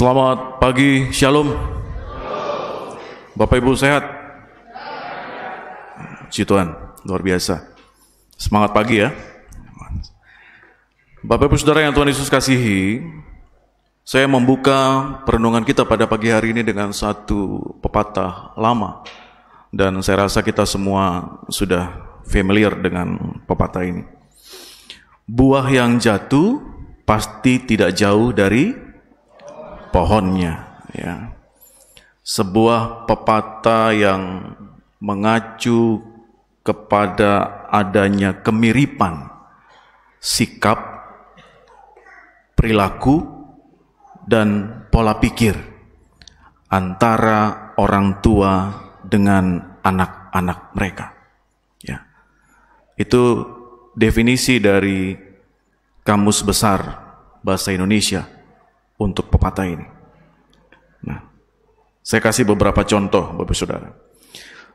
Selamat pagi, Shalom. Bapak Ibu sehat? Puji Tuhan, luar biasa. Semangat pagi ya. Bapak Ibu Saudara yang Tuhan Yesus kasihi, saya membuka perenungan kita pada pagi hari ini dengan satu pepatah lama. Dan saya rasa kita semua sudah familiar dengan pepatah ini. Buah yang jatuh pasti tidak jauh dari pohonnya, ya. Sebuah pepatah yang mengacu kepada adanya kemiripan sikap, perilaku, dan pola pikir antara orang tua dengan anak-anak mereka. Ya. Itu definisi dari Kamus Besar Bahasa Indonesia untuk pepatah ini. Nah, saya kasih beberapa contoh, Bapak Saudara.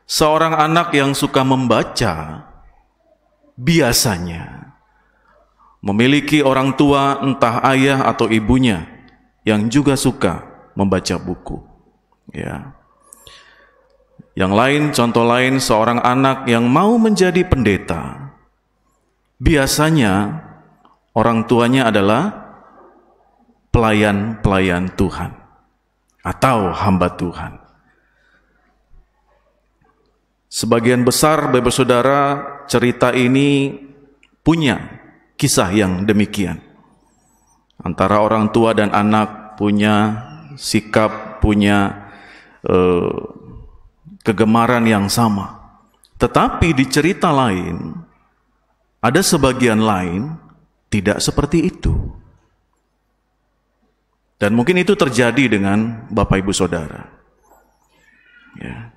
Seorang anak yang suka membaca biasanya memiliki orang tua, entah ayah atau ibunya, yang juga suka membaca buku. Ya. Yang lain, contoh lain, seorang anak yang mau menjadi pendeta, biasanya orang tuanya adalah pelayan-pelayan Tuhan atau hamba Tuhan. Sebagian besar Bapak Saudara cerita ini punya kisah yang demikian. Antara orang tua dan anak punya sikap, punya kegemaran yang sama. Tetapi di cerita lain, ada sebagian lain tidak seperti itu. Dan mungkin itu terjadi dengan Bapak Ibu Saudara. Ya.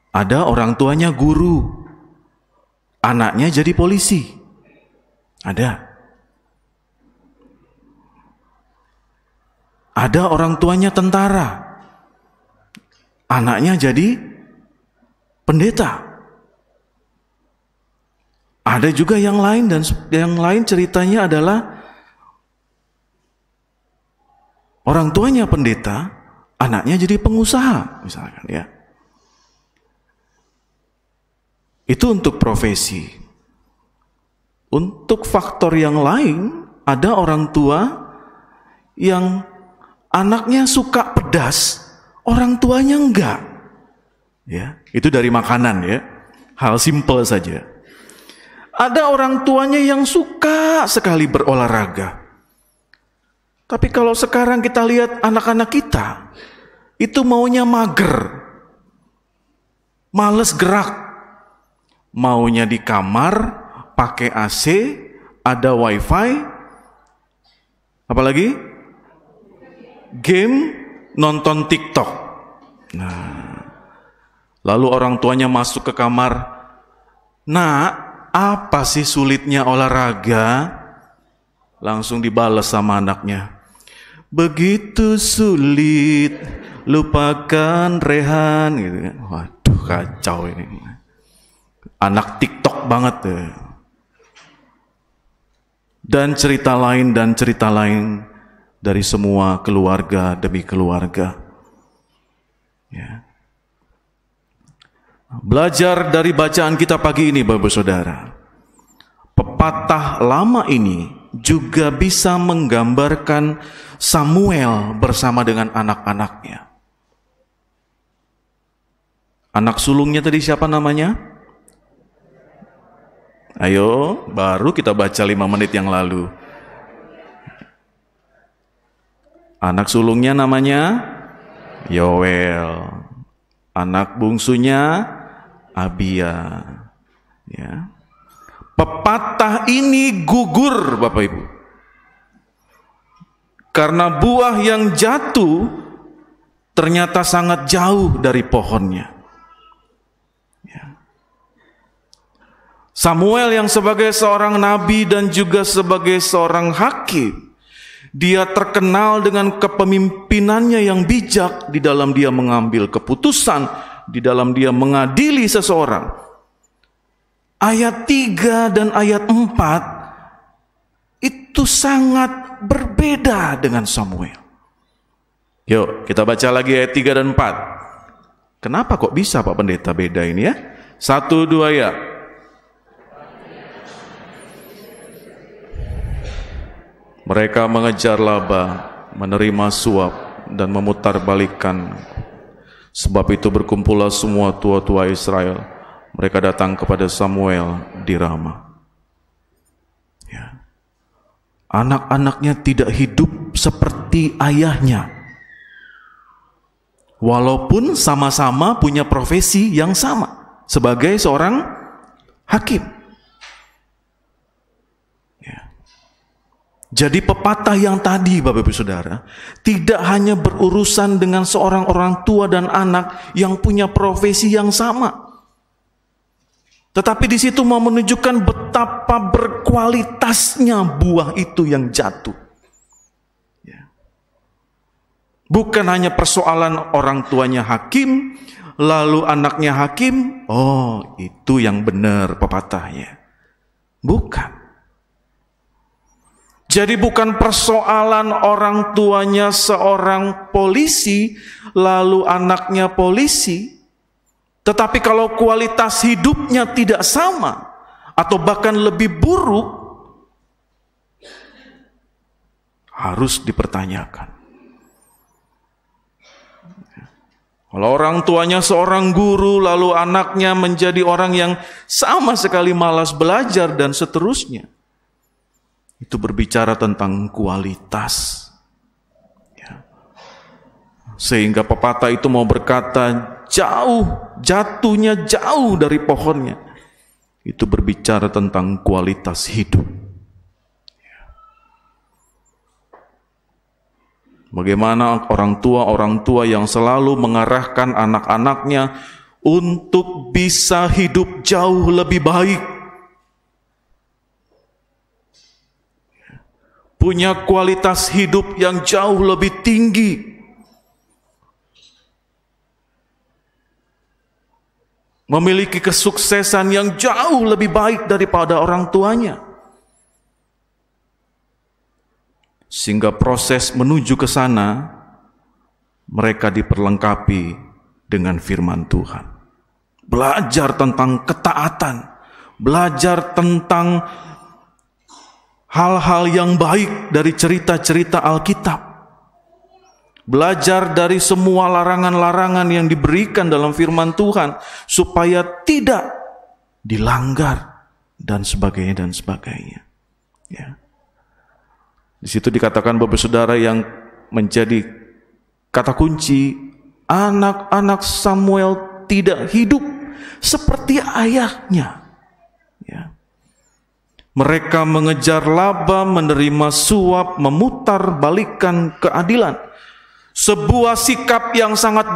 Ada orang tuanya guru, anaknya jadi polisi. Ada. Ada orang tuanya tentara, anaknya jadi pendeta. Ada juga yang lain, dan yang lain ceritanya adalah orang tuanya pendeta, anaknya jadi pengusaha, misalkan ya. Itu untuk profesi. Untuk faktor yang lain, ada orang tua yang anaknya suka pedas, orang tuanya enggak. Ya, itu dari makanan ya. Hal simple saja. Ada orang tuanya yang suka sekali berolahraga. Tapi kalau sekarang kita lihat anak-anak kita, itu maunya mager, males gerak, maunya di kamar, pakai AC, ada wifi, apalagi game, nonton TikTok. Nah, lalu orang tuanya masuk ke kamar, "Nak, apa sih sulitnya olahraga?" Langsung dibales sama anaknya, "Begitu sulit, lupakan Rehan," gitu kan. Waduh, kacau ini. Anak TikTok banget deh. Dan cerita lain dari semua keluarga demi keluarga. Ya. Belajar dari bacaan kita pagi ini, Bapak Saudara. Pepatah lama ini juga bisa menggambarkan Samuel bersama dengan anak-anaknya. Anak sulungnya tadi siapa namanya? Ayo, baru kita baca 5 menit yang lalu. Anak sulungnya namanya Yoel. Anak bungsunya Abia. Ya. Pepatah ini gugur, Bapak Ibu. Karena buah yang jatuh ternyata sangat jauh dari pohonnya. Ya. Samuel yang sebagai seorang nabi dan juga sebagai seorang hakim, dia terkenal dengan kepemimpinannya yang bijak di dalam dia mengambil keputusan, di dalam dia mengadili seseorang. Ayat 3 dan ayat 4 itu sangat berbeda dengan Samuel. Yuk, kita baca lagi ayat 3 dan 4. Kenapa kok bisa Pak Pendeta beda ini ya? 1, 2 ya. Mereka mengejar laba, menerima suap, dan memutarbalikkan. Sebab itu berkumpullah semua tua-tua Israel. Mereka datang kepada Samuel di Rama. Ya. Anak-anaknya tidak hidup seperti ayahnya. Walaupun sama-sama punya profesi yang sama sebagai seorang hakim. Jadi pepatah yang tadi Bapak Ibu Saudara tidak hanya berurusan dengan seorang orang tua dan anak yang punya profesi yang sama. Tetapi di situ mau menunjukkan betapa berkualitasnya buah itu yang jatuh. Bukan hanya persoalan orang tuanya hakim, lalu anaknya hakim, oh itu yang benar pepatahnya. Bukan. Jadi bukan persoalan orang tuanya seorang polisi, lalu anaknya polisi. Tetapi kalau kualitas hidupnya tidak sama, atau bahkan lebih buruk, harus dipertanyakan. Kalau orang tuanya seorang guru, lalu anaknya menjadi orang yang sama sekali malas belajar dan seterusnya, itu berbicara tentang kualitas. Sehingga pepatah itu mau berkata jatuhnya jauh dari pohonnya. Itu berbicara tentang kualitas hidup. Bagaimana orang tua yang selalu mengarahkan anak-anaknya untuk bisa hidup jauh lebih baik. Punya kualitas hidup yang jauh lebih tinggi. Memiliki kesuksesan yang jauh lebih baik daripada orang tuanya. Sehingga proses menuju ke sana, mereka diperlengkapi dengan firman Tuhan. Belajar tentang ketaatan, belajar tentang hal-hal yang baik dari cerita-cerita Alkitab. Belajar dari semua larangan-larangan yang diberikan dalam firman Tuhan supaya tidak dilanggar dan sebagainya. Ya. Di situ dikatakan Bapak Saudara yang menjadi kata kunci, anak-anak Samuel tidak hidup seperti ayahnya. Ya. Mereka mengejar laba, menerima suap, memutarbalikkan keadilan. Sebuah sikap yang sangat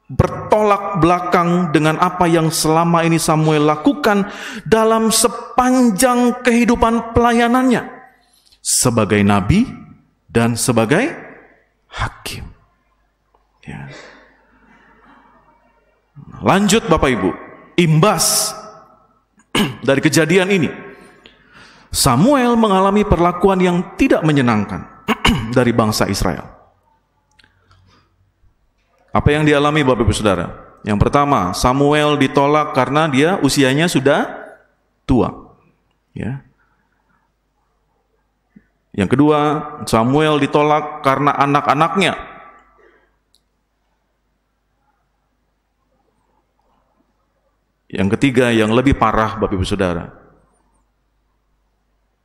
bertolak belakang dengan apa yang selama ini Samuel lakukan dalam sepanjang kehidupan pelayanannya sebagai nabi dan sebagai hakim. Ya. Lanjut Bapak Ibu, imbas dari kejadian ini, Samuel mengalami perlakuan yang tidak menyenangkan dari bangsa Israel. Apa yang dialami Bapak Ibu Saudara? Yang pertama, Samuel ditolak karena dia usianya sudah tua. Ya. Yang kedua, Samuel ditolak karena anak-anaknya. Yang ketiga, yang lebih parah Bapak Ibu Saudara,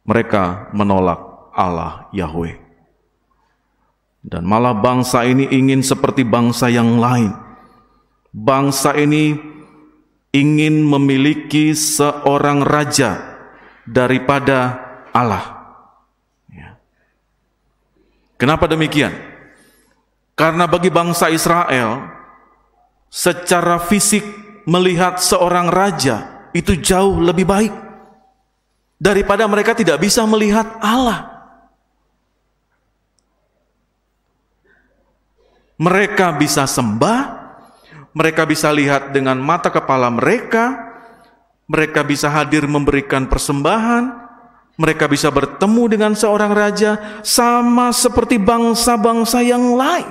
mereka menolak Allah Yahweh. Dan malah bangsa ini ingin seperti bangsa yang lain. Bangsa ini ingin memiliki seorang raja daripada Allah. Ya. Kenapa demikian? Karena bagi bangsa Israel, secara fisik melihat seorang raja itu jauh lebih baik daripada mereka tidak bisa melihat Allah. Mereka bisa sembah, mereka bisa lihat dengan mata kepala mereka bisa hadir memberikan persembahan, mereka bisa bertemu dengan seorang raja, sama seperti bangsa-bangsa yang lain.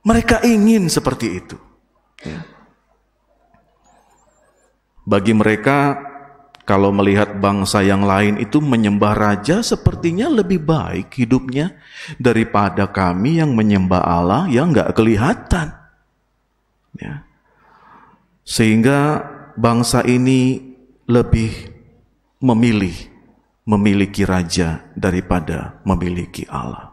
Mereka ingin seperti itu. Ya. Bagi mereka, kalau melihat bangsa yang lain itu menyembah raja, sepertinya lebih baik hidupnya daripada kami yang menyembah Allah yang nggak kelihatan. Ya. Sehingga bangsa ini lebih memiliki raja daripada memiliki Allah.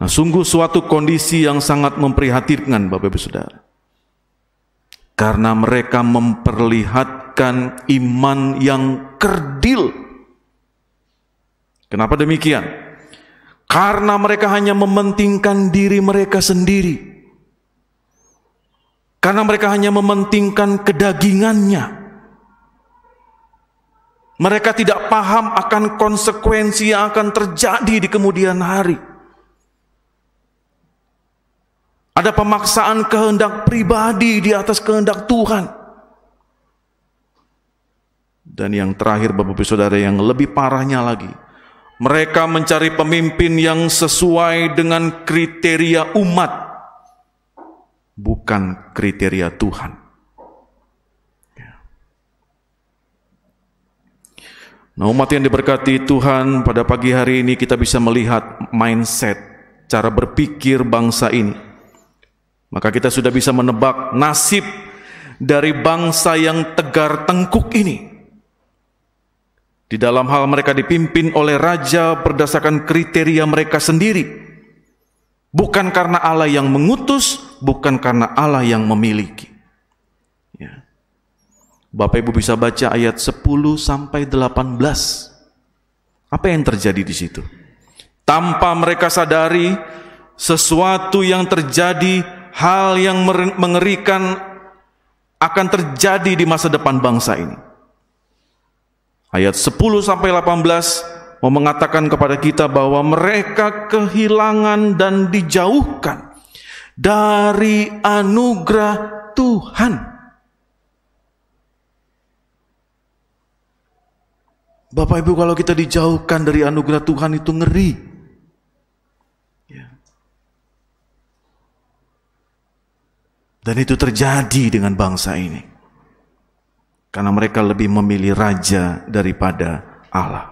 Nah, sungguh suatu kondisi yang sangat memprihatinkan, Bapak Ibu Saudara. Karena mereka memperlihatkan iman yang kerdil. Kenapa demikian? Karena mereka hanya mementingkan diri mereka sendiri. Karena mereka hanya mementingkan kedagingannya. Mereka tidak paham akan konsekuensi yang akan terjadi di kemudian hari. Ada pemaksaan kehendak pribadi di atas kehendak Tuhan. Dan yang terakhir, Bapak Ibu Saudara, yang lebih parahnya lagi, mereka mencari pemimpin yang sesuai dengan kriteria umat, bukan kriteria Tuhan. Nah, umat yang diberkati Tuhan, pada pagi hari ini kita bisa melihat mindset, cara berpikir bangsa ini. Maka kita sudah bisa menebak nasib dari bangsa yang tegar tengkuk ini. Di dalam hal mereka dipimpin oleh raja berdasarkan kriteria mereka sendiri. Bukan karena Allah yang mengutus, bukan karena Allah yang memiliki. Ya. Bapak Ibu bisa baca ayat 10 sampai 18. Apa yang terjadi di situ? Tanpa mereka sadari, sesuatu yang terjadi, hal yang mengerikan akan terjadi di masa depan bangsa ini. Ayat 10 sampai 18 mau mengatakan kepada kita bahwa mereka kehilangan dan dijauhkan dari anugerah Tuhan. Bapak Ibu, kalau kita dijauhkan dari anugerah Tuhan itu ngeri. Dan itu terjadi dengan bangsa ini. Karena mereka lebih memilih raja daripada Allah.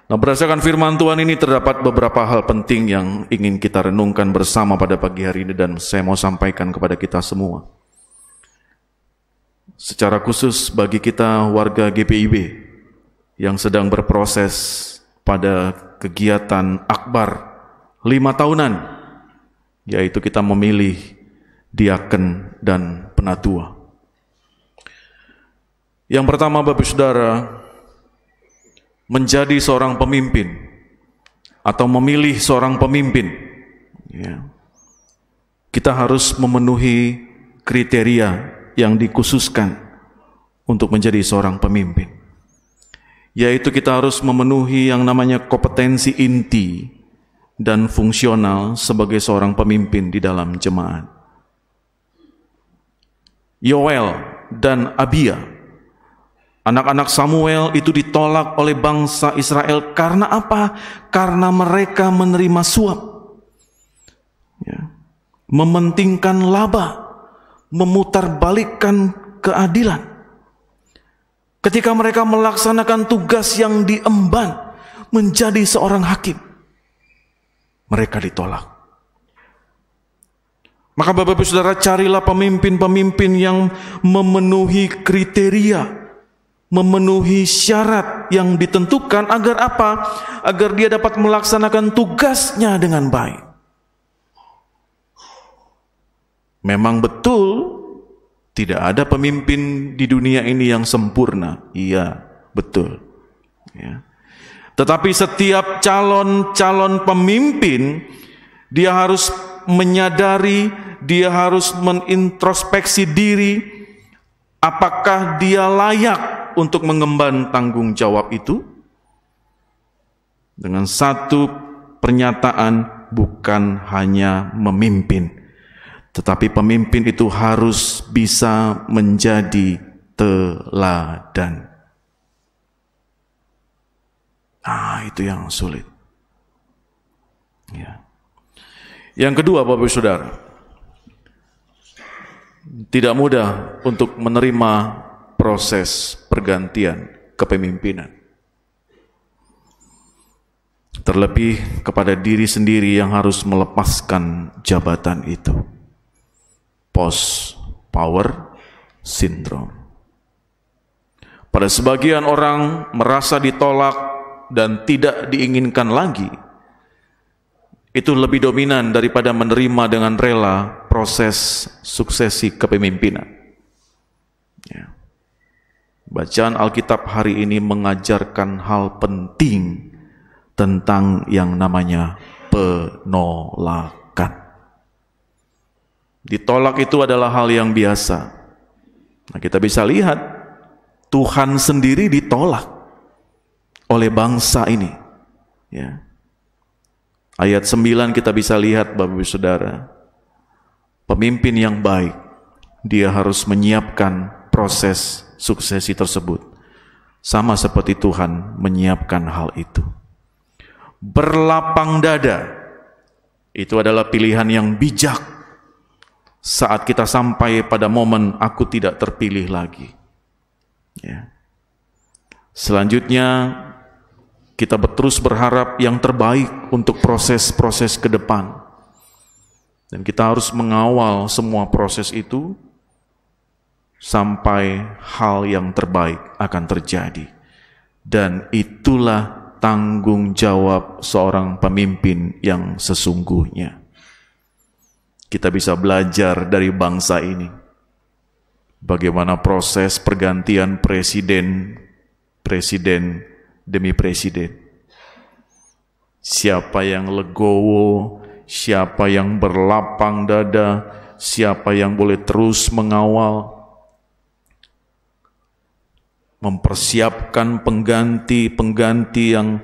Nah, berdasarkan firman Tuhan ini terdapat beberapa hal penting yang ingin kita renungkan bersama pada pagi hari ini, dan saya mau sampaikan kepada kita semua. Secara khusus bagi kita warga GPIB yang sedang berproses pada kegiatan akbar 5 tahunan, yaitu kita memilih diaken dan penatua. Yang pertama, Bapak Saudara, menjadi seorang pemimpin atau memilih seorang pemimpin, ya, kita harus memenuhi kriteria yang dikhususkan untuk menjadi seorang pemimpin, yaitu kita harus memenuhi yang namanya kompetensi inti dan fungsional sebagai seorang pemimpin di dalam jemaat. Yoel dan Abia, anak-anak Samuel, itu ditolak oleh bangsa Israel. Karena apa? Karena mereka menerima suap, ya, mementingkan laba, memutarbalikkan keadilan. Ketika mereka melaksanakan tugas yang diemban menjadi seorang hakim, mereka ditolak. Maka Bapak Ibu Saudara, carilah pemimpin-pemimpin yang memenuhi kriteria, memenuhi syarat yang ditentukan. Agar apa? Agar dia dapat melaksanakan tugasnya dengan baik. Memang betul, tidak ada pemimpin di dunia ini yang sempurna. Iya, betul. Ya. Tetapi setiap calon pemimpin, dia harus menyadari, dia harus menintrospeksi diri, apakah dia layak untuk mengemban tanggung jawab itu? Dengan satu pernyataan, bukan hanya memimpin, tetapi pemimpin itu harus bisa menjadi teladan. Nah, itu yang sulit. Ya. Yang kedua, Bapak Saudara, tidak mudah untuk menerima proses pergantian kepemimpinan. Terlebih kepada diri sendiri yang harus melepaskan jabatan itu. Post power syndrome. Pada sebagian orang merasa ditolak dan tidak diinginkan lagi, itu lebih dominan daripada menerima dengan rela proses suksesi kepemimpinan. Ya. Bacaan Alkitab hari ini mengajarkan hal penting tentang yang namanya penolakan. Ditolak itu adalah hal yang biasa. Nah, kita bisa lihat Tuhan sendiri ditolak oleh bangsa ini. Ya. Ayat 9 kita bisa lihat, Bapak Ibu Saudara, pemimpin yang baik, dia harus menyiapkan proses suksesi tersebut. Sama seperti Tuhan menyiapkan hal itu. Berlapang dada, itu adalah pilihan yang bijak saat kita sampai pada momen aku tidak terpilih lagi. Ya. Selanjutnya, kita terus berharap yang terbaik untuk proses-proses ke depan. Dan kita harus mengawal semua proses itu sampai hal yang terbaik akan terjadi. Dan itulah tanggung jawab seorang pemimpin yang sesungguhnya. Kita bisa belajar dari bangsa ini. Bagaimana proses pergantian presiden demi presiden. Siapa yang legowo, siapa yang berlapang dada, siapa yang boleh terus mengawal, mempersiapkan pengganti yang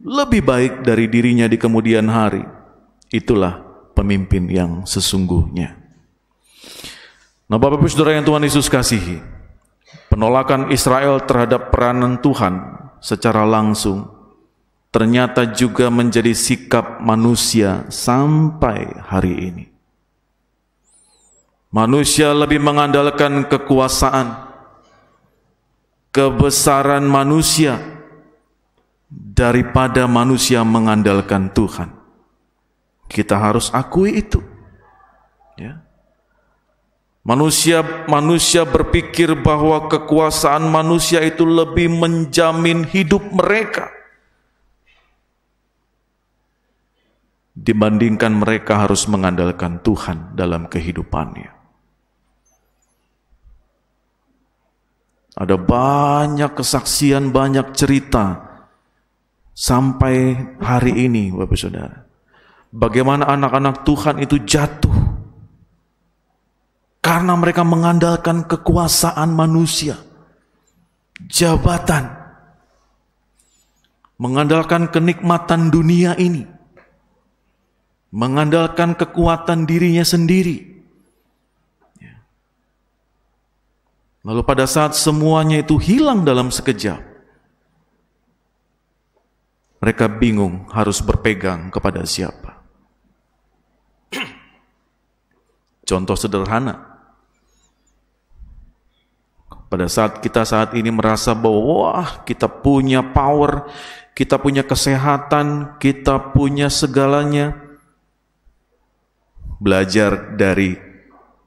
lebih baik dari dirinya di kemudian hari. Itulah pemimpin yang sesungguhnya. Nah, Bapak Ibu Saudara yang Tuhan Yesus kasihi, penolakan Israel terhadap peranan Tuhan secara langsung ternyata juga menjadi sikap manusia sampai hari ini. Manusia lebih mengandalkan kekuasaan, kebesaran manusia daripada manusia mengandalkan Tuhan. Kita harus akui itu. Ya. Manusia berpikir bahwa kekuasaan manusia itu lebih menjamin hidup mereka dibandingkan mereka harus mengandalkan Tuhan dalam kehidupannya. Ada banyak kesaksian, banyak cerita sampai hari ini, Bapak Saudara. Bagaimana anak-anak Tuhan itu jatuh karena mereka mengandalkan kekuasaan manusia, jabatan, mengandalkan kenikmatan dunia ini, mengandalkan kekuatan dirinya sendiri. Lalu pada saat semuanya itu hilang dalam sekejap, mereka bingung harus berpegang kepada siapa. Contoh sederhana, pada saat kita saat ini merasa bahwa wah, kita punya power, kita punya kesehatan, kita punya segalanya. Belajar dari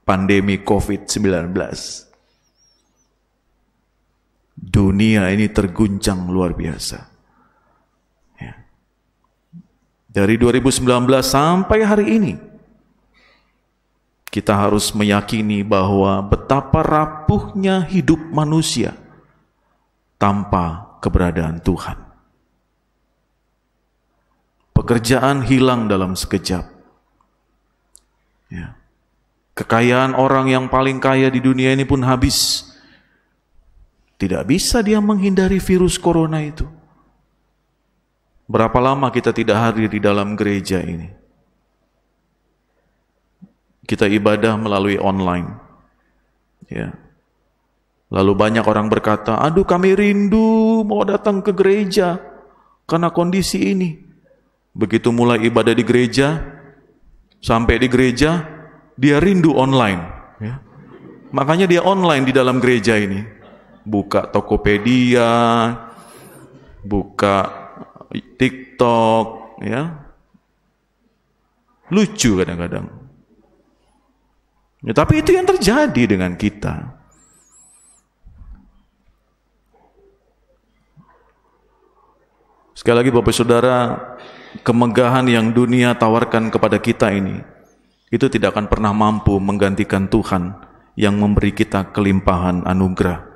pandemi COVID-19. Dunia ini terguncang luar biasa. Ya. Dari 2019 sampai hari ini, kita harus meyakini bahwa betapa rapuhnya hidup manusia tanpa keberadaan Tuhan. Pekerjaan hilang dalam sekejap. Ya. Kekayaan orang yang paling kaya di dunia ini pun habis. Tidak bisa dia menghindari virus corona itu. Berapa lama kita tidak hadir di dalam gereja ini? Kita ibadah melalui online. Ya. Lalu banyak orang berkata, aduh kami rindu mau datang ke gereja karena kondisi ini. Begitu mulai ibadah di gereja, Sampai di gereja, dia rindu online. Ya. Makanya dia online di dalam gereja ini. Buka Tokopedia, buka TikTok, ya. Lucu kadang-kadang. Ya, tapi itu yang terjadi dengan kita. Sekali lagi Bapak Saudara, kemegahan yang dunia tawarkan kepada kita ini, itu tidak akan pernah mampu menggantikan Tuhan yang memberi kita kelimpahan anugerah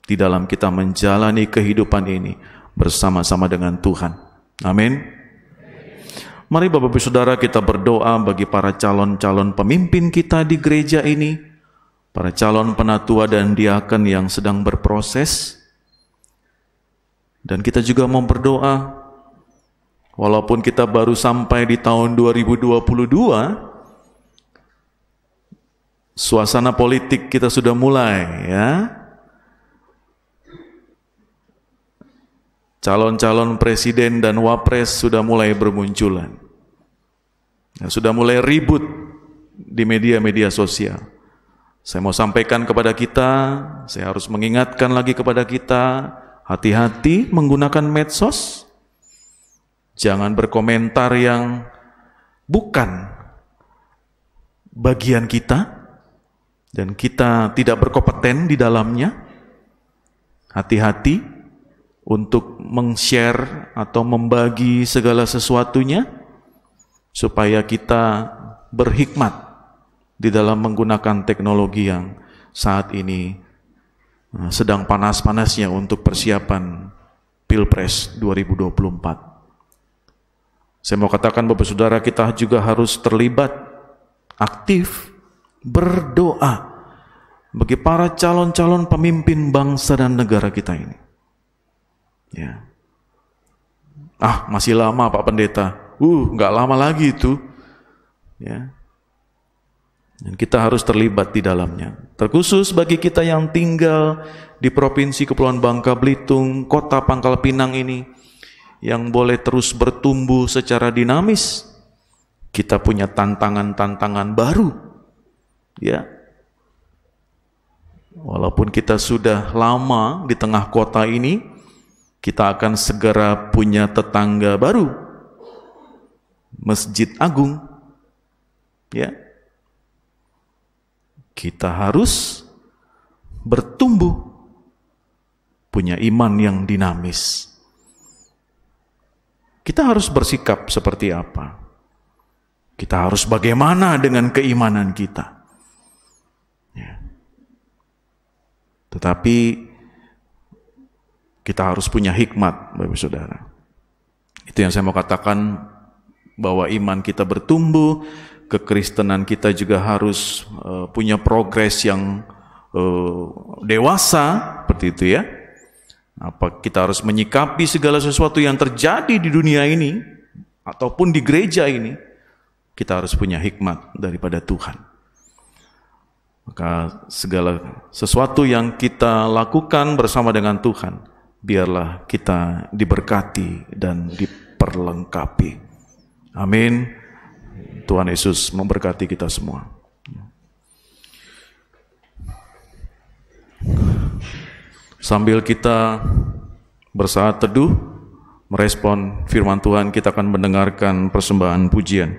di dalam kita menjalani kehidupan ini bersama-sama dengan Tuhan. Amin. Mari Bapak Saudara kita berdoa bagi para calon-calon pemimpin kita di gereja ini, para calon penatua dan diaken yang sedang berproses. Dan kita juga mau berdoa, walaupun kita baru sampai di tahun 2022, suasana politik kita sudah mulai, ya. Calon-calon presiden dan wapres sudah mulai bermunculan. Ya, sudah mulai ribut di media-media sosial. Saya mau sampaikan kepada kita, saya harus mengingatkan lagi kepada kita, hati-hati menggunakan medsos. Jangan berkomentar yang bukan bagian kita dan kita tidak berkompeten di dalamnya. Hati-hati untuk meng-share atau membagi segala sesuatunya supaya kita berhikmat di dalam menggunakan teknologi yang saat ini sedang panas-panasnya untuk persiapan Pilpres 2024. Saya mau katakan Bapak Saudara, kita juga harus terlibat aktif berdoa bagi para calon-calon pemimpin bangsa dan negara kita ini. Ya. Masih lama Pak Pendeta. Nggak lama lagi itu. Ya. Dan kita harus terlibat di dalamnya. Terkhusus bagi kita yang tinggal di Provinsi Kepulauan Bangka Belitung, Kota Pangkal Pinang ini, yang boleh terus bertumbuh secara dinamis. Kita punya tantangan-tantangan baru. Ya. Walaupun kita sudah lama di tengah kota ini, kita akan segera punya tetangga baru. Masjid Agung. Ya. Kita harus bertumbuh, punya iman yang dinamis. Kita harus bersikap seperti apa? Kita harus bagaimana dengan keimanan kita? Ya. Tetapi kita harus punya hikmat, Bapak Saudara. Itu yang saya mau katakan, bahwa iman kita bertumbuh, kekristenan kita juga harus punya progres yang dewasa, seperti itu ya. Kita harus menyikapi segala sesuatu yang terjadi di dunia ini, ataupun di gereja ini, kita harus punya hikmat daripada Tuhan. Maka segala sesuatu yang kita lakukan bersama dengan Tuhan, biarlah kita diberkati dan diperlengkapi. Amin. Tuhan Yesus memberkati kita semua. Sambil kita bersaat teduh, merespon firman Tuhan, kita akan mendengarkan persembahan pujian.